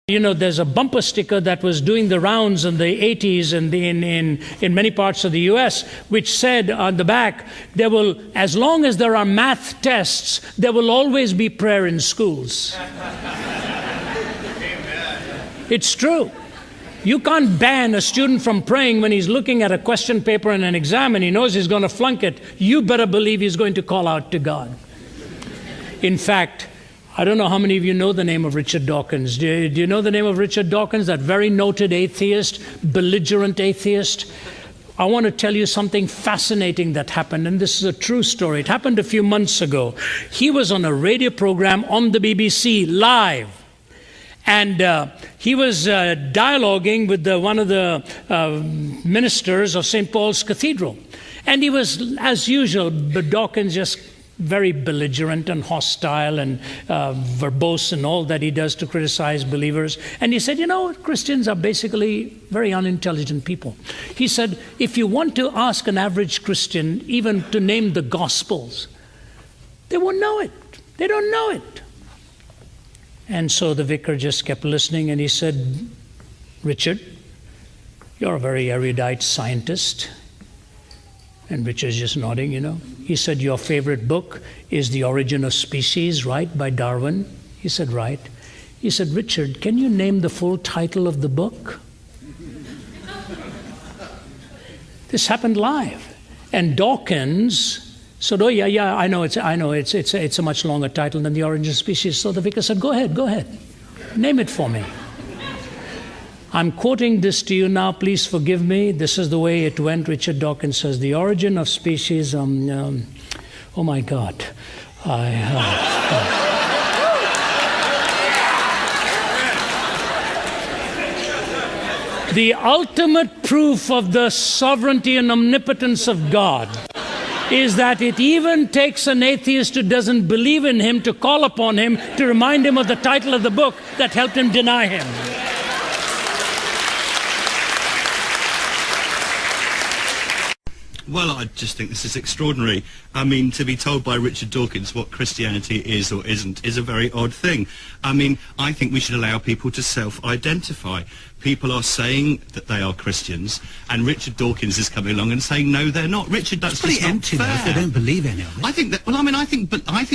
You know, there's a bumper sticker that was doing the rounds in the 80s and in many parts of the U.S., which said on the back, there will, as long as there are math tests, there will always be prayer in schools. It's true. You can't ban a student from praying when he's looking at a question paper in an exam and he knows he's going to flunk it. You better believe he's going to call out to God. In fact, I don't know how many of you know the name of Richard Dawkins. Do you know the name of Richard Dawkins, that very noted atheist, belligerent atheist? I want to tell you something fascinating that happened, and this is a true story. It happened a few months ago. He was on a radio program on the BBC, live. And he was dialoguing with one of the ministers of St. Paul's Cathedral. And he was, as usual, but Dawkins just very belligerent and hostile and verbose and all that he does to criticize believers. And he said, you know, Christians are basically very unintelligent people. He said, if you want to ask an average Christian even to name the Gospels, they won't know it. They don't know it. And so the vicar just kept listening, and he said, Richard, you're a very erudite scientist. And Richard's just nodding, you know. He said, your favorite book is The Origin of Species, right, by Darwin? He said, right. He said, Richard, can you name the full title of the book? This happened live. And Dawkins said, oh, yeah, I know it's a much longer title than The Origin of Species. So the vicar said, go ahead. Name it for me. I'm quoting this to you now, please forgive me. This is the way it went. Richard Dawkins says, The Origin of Species, oh my God. The ultimate proof of the sovereignty and omnipotence of God is that it even takes an atheist who doesn't believe in him to call upon him to remind him of the title of the book that helped him deny him. Well, I just think this is extraordinary. I mean, to be told by Richard Dawkins what Christianity is or isn't is a very odd thing. I mean, I think we should allow people to self-identify. People are saying that they are Christians, and Richard Dawkins is coming along and saying, no, they're not. Richard, that's just not empty, fair. though, if they don't believe any of it. I think that, well, I mean, I think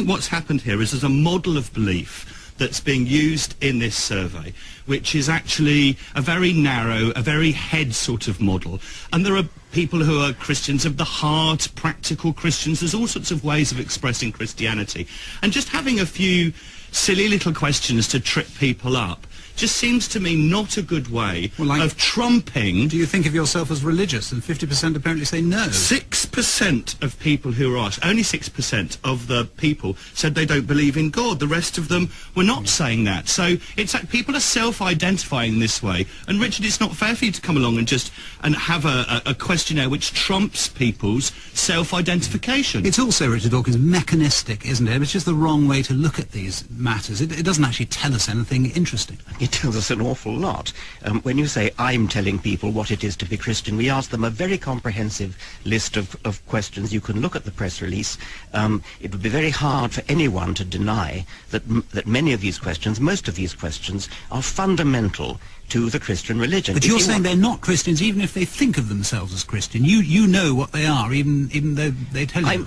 what's happened here is there's a model of belief that's being used in this survey, which is actually a very narrow, a very head sort of model. And there are people who are Christians of the heart, practical Christians. There's all sorts of ways of expressing Christianity. And just having a few silly little questions to trip people up just seems to me not a good way of trumping... Do you think of yourself as religious? And 50% apparently say no. 6% of people who were asked, only 6% of the people said they don't believe in God. The rest of them were not saying that. So it's like people are self-identifying this way. And Richard, it's not fair for you to come along and just have a questionnaire which trumps people's self-identification. It's also, Richard Dawkins, mechanistic, isn't it? It's just the wrong way to look at these matters. It doesn't actually tell us anything interesting. It tells us an awful lot. When you say, I'm telling people what it is to be Christian, we ask them a very comprehensive list of questions. You can look at the press release. It would be very hard for anyone to deny that many of these questions, most of these questions, are fundamental to the Christian religion. But you're saying they're not Christians even if they think of themselves as Christian. You know what they are, even though they tell you.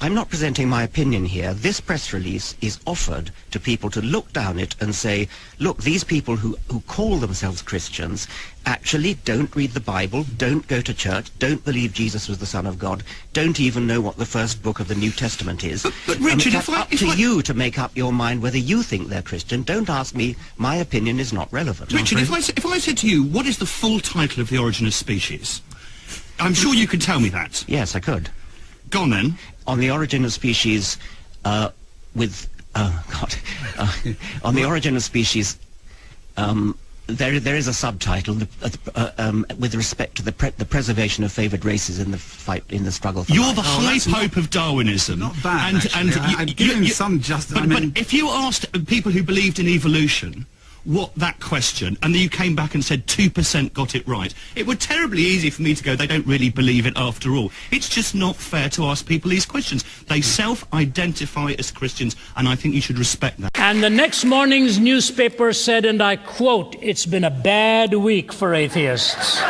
I'm not presenting my opinion here. This press release is offered to people to look down it and say, look, these people who call themselves Christians actually don't read the Bible, don't go to church, don't believe Jesus was the Son of God, don't even know what the first book of the New Testament is. But Richard, it's up to you to make up your mind whether you think they're Christian. Don't ask me. My opinion is not relevant. Richard, if I said to you, what is the full title of The Origin of Species? I'm sure you could tell me that. Yes, I could. Go on then. On the origin of species, on the origin of species, there is a subtitle with respect to the preservation of favoured races in the fight in the struggle for You're life. the high pope of Darwinism. Not bad. And I've given some justice. But if you asked people who believed in evolution, what that question, and then you came back and said 2% got it right, it would terribly easy for me to go, they don't really believe it after all. It's just not fair to ask people these questions. They self-identify as Christians, and I think you should respect that. And the next morning's newspaper said, and I quote, "It's been a bad week for atheists."